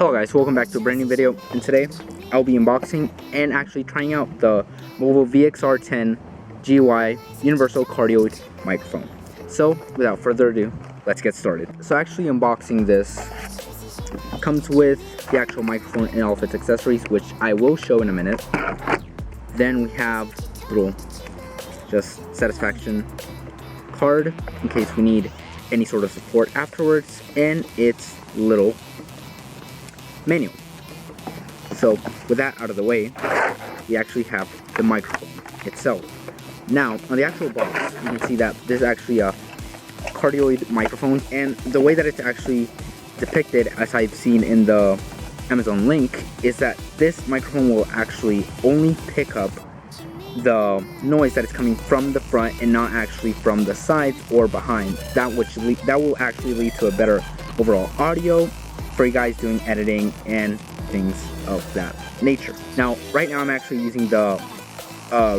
Hello guys, welcome back to a brand new video, and today I'll be unboxing and actually trying out the MOVO VXR10 GY Universal Cardioid microphone. So without further ado, let's get started. So actually unboxing this comes with the actual microphone and all of its accessories, which I will show in a minute. Then we have little just satisfaction card in case we need any sort of support afterwards, and its little manual. So with that out of the way, we actually have the microphone itself. Now on the actual box, you can see that this is actually a cardioid microphone, and the way that it's actually depicted, as I've seen in the Amazon link, is that this microphone will actually only pick up the noise that is coming from the front and not actually from the sides or behind. That will actually lead to a better overall audio for you guys doing editing and things of that nature. Now, right now I'm actually using the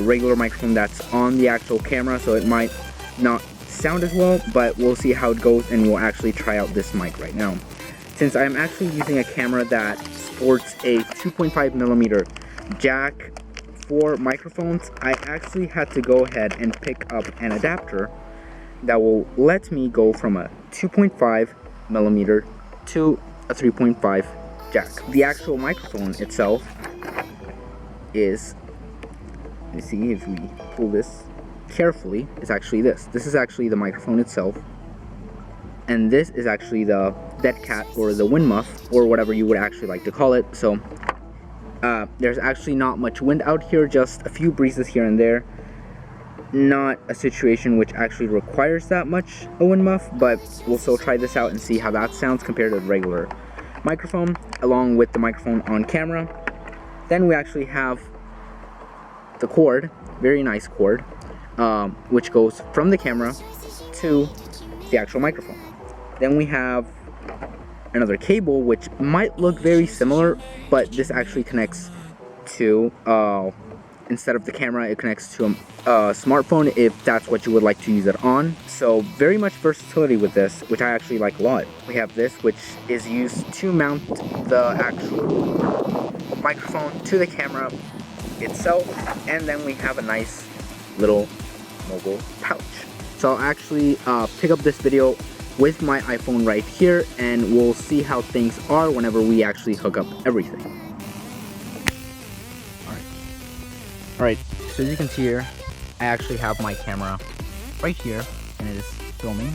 regular microphone that's on the actual camera, so it might not sound as well, but we'll see how it goes, and we'll actually try out this mic right now. Since I'm actually using a camera that sports a 2.5mm jack for microphones, I actually had to go ahead and pick up an adapter that will let me go from a 2.5mm to a 3.5 jack. The actual microphone itself is, let me see if we pull this carefully, it's actually this. This is actually the microphone itself, and this is actually the dead cat or the wind muff or whatever you would actually like to call it. So there's actually not much wind out here, just a few breezes here and there. Not a situation which actually requires that much a wind muff, but we'll still try this out and see how that sounds compared to the regular microphone, along with the microphone on camera. Then we actually have the cord, very nice cord, which goes from the camera to the actual microphone. Then we have another cable which might look very similar, but this actually connects to instead of the camera, it connects to a smartphone if that's what you would like to use it on. So very much versatility with this, which I actually like a lot. We have this, which is used to mount the actual microphone to the camera itself, and then we have a nice little mobile pouch. So I'll actually pick up this video with my iPhone right here, and we'll see how things are whenever we actually hook up everything. Alright, so as you can see here, I actually have my camera right here, and it is filming.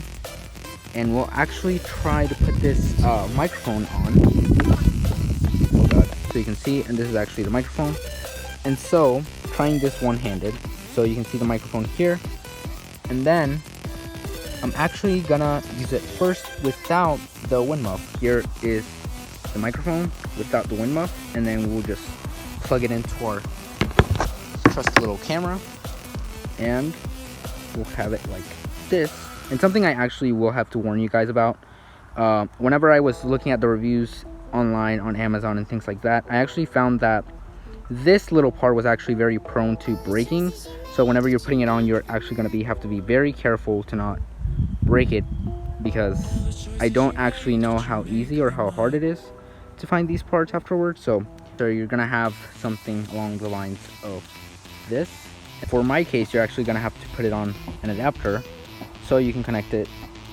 And we'll actually try to put this microphone on. Oh god. So you can see, and this is actually the microphone. And so, trying this one-handed, so you can see the microphone here. And then, I'm actually gonna use it first without the wind muff. Here is the microphone without the wind muff, and then we'll just plug it into our trusty little camera, and we'll have it like this. And something I actually will have to warn you guys about, whenever I was looking at the reviews online on Amazon and things like that, I actually found that this little part was actually very prone to breaking. So whenever you're putting it on, you're actually going to have to be very careful to not break it, because I don't actually know how easy or how hard it is to find these parts afterwards. So you're gonna have something along the lines of this. For my case, you're actually gonna have to put it on an adapter so you can connect it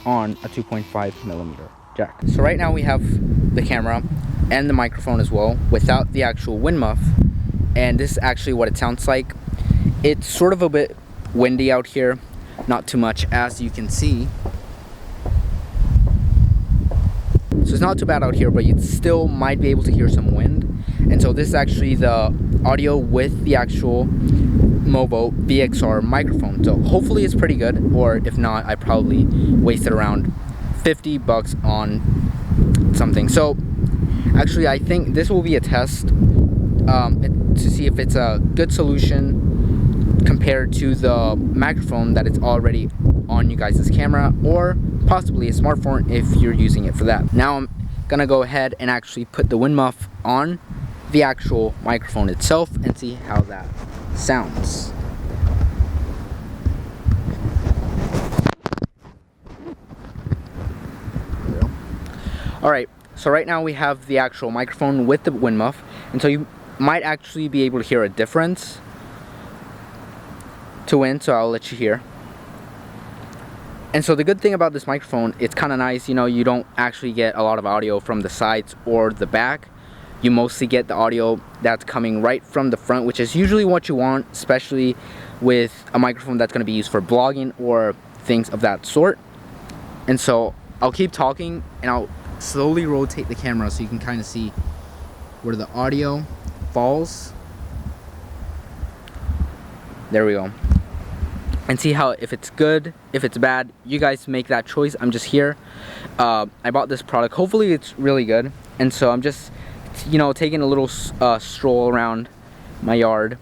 on a 2.5mm jack. So right now we have the camera and the microphone as well without the actual wind muff, and this is actually what it sounds like. It's sort of a bit windy out here, not too much, as you can see. So it's not too bad out here, but you still might be able to hear some wind. And so this is actually the audio with the actual MOVO VXR microphone. So hopefully it's pretty good, or if not, I probably wasted around $50 on something. So actually I think this will be a test to see if it's a good solution compared to the microphone that is already on you guys' camera, or possibly a smartphone if you're using it for that. Now I'm gonna go ahead and actually put the wind muff on the actual microphone itself and see how that sounds. Alright, So right now we have the actual microphone with the wind muff, and so you might actually be able to hear a difference to wind, so I'll let you hear. And so the good thing about this microphone, it's kind of nice, you know, you don't actually get a lot of audio from the sides or the back. You mostly get the audio that's coming right from the front, which is usually what you want, especially with a microphone that's going to be used for blogging or things of that sort. And so I'll keep talking and I'll slowly rotate the camera so you can kind of see where the audio falls. There we go. And see how, if it's good, if it's bad, you guys make that choice. I'm just here. I bought this product. Hopefully it's really good. And so I'm just, you know, taking a little stroll around my yard.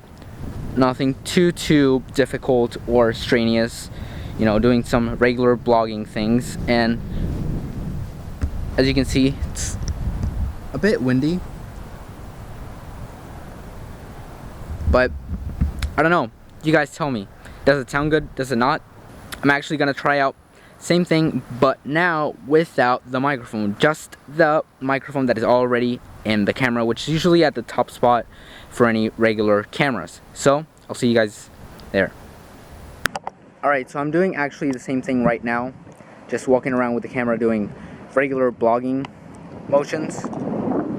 Nothing too difficult or strenuous. You know, doing some regular blogging things. And as you can see, it's a bit windy. But I don't know. You guys tell me. Does it sound good? Does it not? I'm actually gonna try out same thing, but now without the microphone. Just the microphone that is already in the camera, which is usually at the top spot for any regular cameras. So I'll see you guys there. Alright, so I'm doing actually the same thing right now. Just walking around with the camera doing regular blogging motions.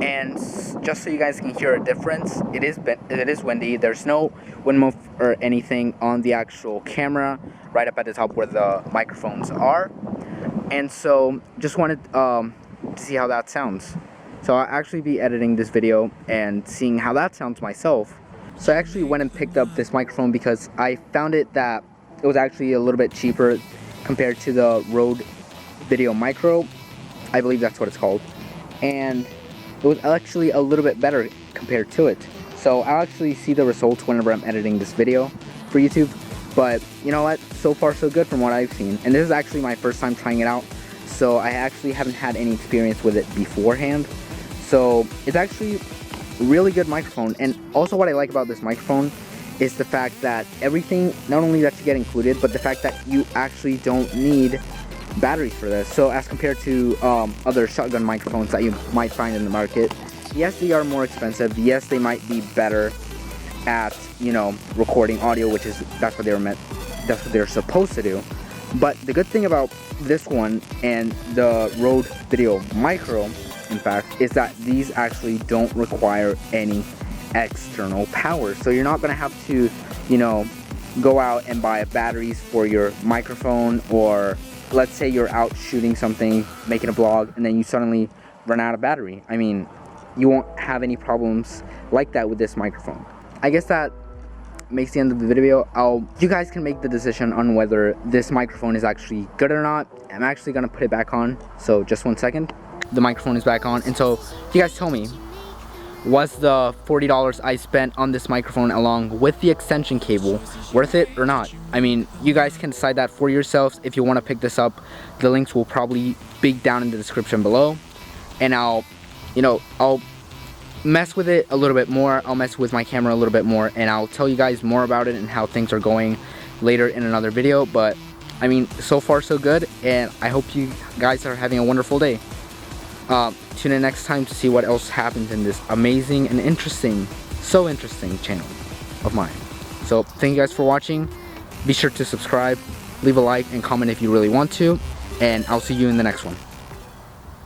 And just so you guys can hear a difference, it is windy. There's no wind muff or anything on the actual camera right up at the top where the microphones are. And so just wanted to see how that sounds. So I'll actually be editing this video and seeing how that sounds myself. So I actually went and picked up this microphone because I found it that it was actually a little bit cheaper compared to the Rode Video Micro. I believe that's what it's called. And it was actually a little bit better compared to it. So I'll actually see the results whenever I'm editing this video for YouTube. But you know what? So far so good from what I've seen. And this is actually my first time trying it out. So I actually haven't had any experience with it beforehand. So it's actually a really good microphone. And also what I like about this microphone is the fact that everything, not only that you get included, but the fact that you actually don't need batteries for this. So as compared to other shotgun microphones that you might find in the market, yes, they are more expensive. Yes, they might be better at, you know, recording audio, which is that's what they're supposed to do. But the good thing about this one and the Rode Video Micro, in fact, is that these actually don't require any external power. So you're not gonna have to, you know, go out and buy batteries for your microphone, or let's say you're out shooting something, making a vlog, and then you suddenly run out of battery. I mean, you won't have any problems like that with this microphone. I guess that makes the end of the video. You guys can make the decision on whether this microphone is actually good or not. I'm actually gonna put it back on, so just 1 second. The microphone is back on, and so you guys tell me, was the $40 I spent on this microphone along with the extension cable worth it or not? I mean, you guys can decide that for yourselves. If you want to pick this up, the links will probably be down in the description below. And I'll mess with it a little bit more. I'll mess with my camera a little bit more, and I'll tell you guys more about it and how things are going later in another video. But I mean, so far so good, and I hope you guys are having a wonderful day. Tune in next time to see what else happens in this amazing and interesting, so interesting channel of mine. So thank you guys for watching. Be sure to subscribe, leave a like, and comment if you really want to, and I'll see you in the next one.